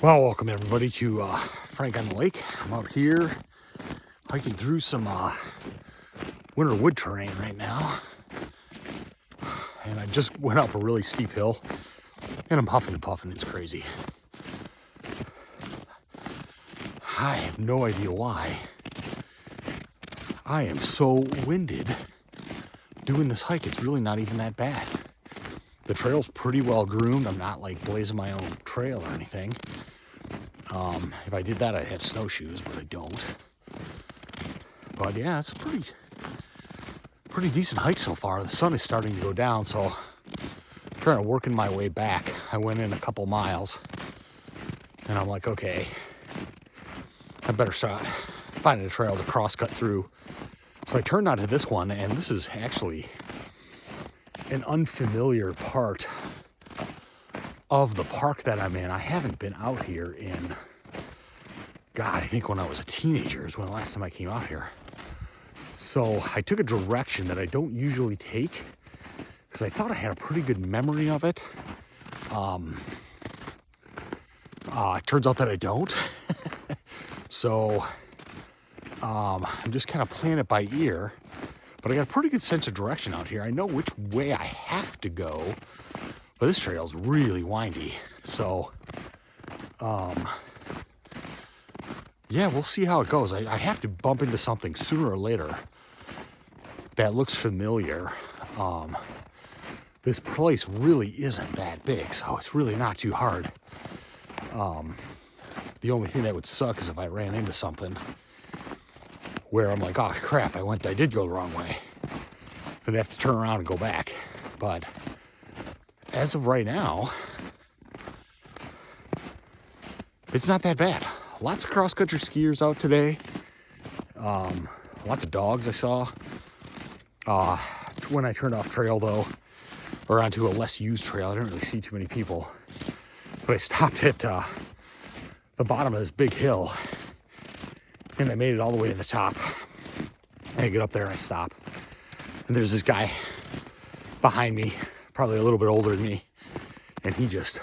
Well, welcome everybody to Frank on the Lake. I'm out here hiking through some winter wood terrain right now. And I just went up a really steep hill and I'm huffing and puffing. It's crazy. I have no idea why. I am so winded doing this hike. It's really not even that bad. The trail's pretty well groomed. I'm not like blazing my own trail or anything. If I did that, I'd have snowshoes, but I don't. But yeah, it's a pretty decent hike so far. The sun is starting to go down, so I'm trying to work my way back. I went in a couple miles, and I'm like, okay, I better start finding a trail to cross-cut through. So I turned onto this one, and this is actually an unfamiliar part of the park that I'm in. I haven't been out here in, God, I think when I was a teenager is when the last time I came out here. So I took a direction that I don't usually take because I thought I had a pretty good memory of it. It turns out that I don't. So I'm just kind of playing it by ear, but I got a pretty good sense of direction out here. I know which way I have to go, but this trail's really windy. So, yeah, we'll see how it goes. I have to bump into something sooner or later that looks familiar. This place really isn't that big, so it's really not too hard. The only thing that would suck is if I ran into something where I'm like, oh crap, I did go the wrong way. I'd have to turn around and go back. But as of right now, it's not that bad. Lots of cross-country skiers out today. Lots of dogs I saw. When I turned off trail though, or onto a less used trail, I didn't really see too many people. But I stopped at the bottom of this big hill, and I made it all the way to the top. And I get up there and I stop. And there's this guy behind me, probably a little bit older than me, and he just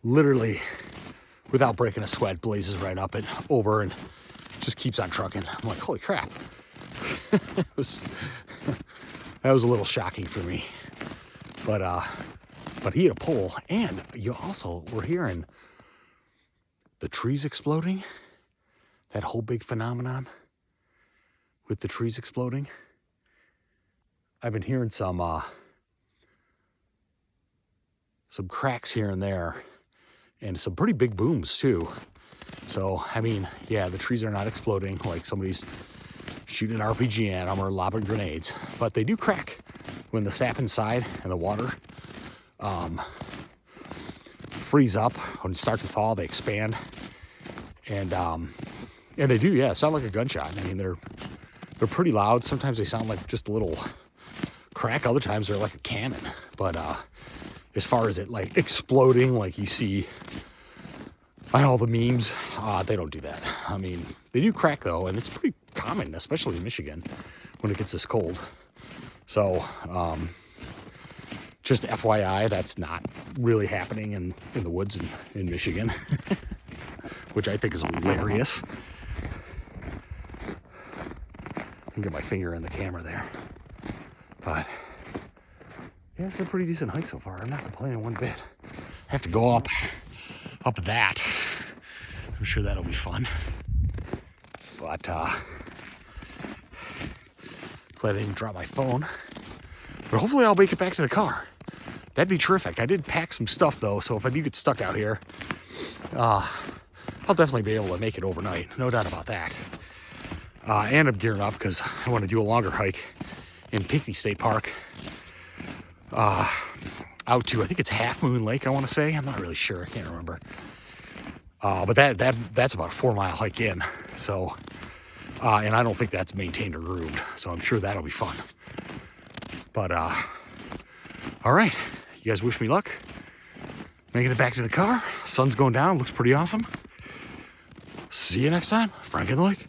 literally, without breaking a sweat, blazes right up and over and just keeps on trucking. I'm like, holy crap. That was a little shocking for me. But he had a pole, and you also were hearing the trees exploding. That whole big phenomenon with the trees exploding. I've been hearing some cracks here and there, and some pretty big booms too. So, I mean, yeah, the trees are not exploding like somebody's shooting an RPG at them or lobbing grenades, but they do crack when the sap inside and the water freeze up. When it starts to thaw, they expand, and they do, yeah, sound like a gunshot. I mean, they're pretty loud. Sometimes they sound like just a little crack. Other times they're like a cannon. But as far as it like exploding like you see on all the memes, they don't do that. I mean, they do crack though, and it's pretty common, especially in Michigan when it gets this cold. So just FYI, that's not really happening in the woods in Michigan, which I think is hilarious. I can get my finger in the camera there. But yeah, it's a pretty decent hike so far. I'm not complaining one bit. I have to go up that. I'm sure that'll be fun. But glad I didn't drop my phone. But hopefully I'll make it back to the car. That'd be terrific. I did pack some stuff though, so if I do get stuck out here, I'll definitely be able to make it overnight. No doubt about that. And I'm gearing up because I want to do a longer hike in Pinckney State Park. Out to, I think it's Half Moon Lake, I want to say. I'm not really sure. I can't remember. But that's about a 4-mile hike in. So, and I don't think that's maintained or groomed. So I'm sure that'll be fun. But, all right. You guys wish me luck. Making it back to the car. Sun's going down. Looks pretty awesome. See you next time. Frank on the Lake.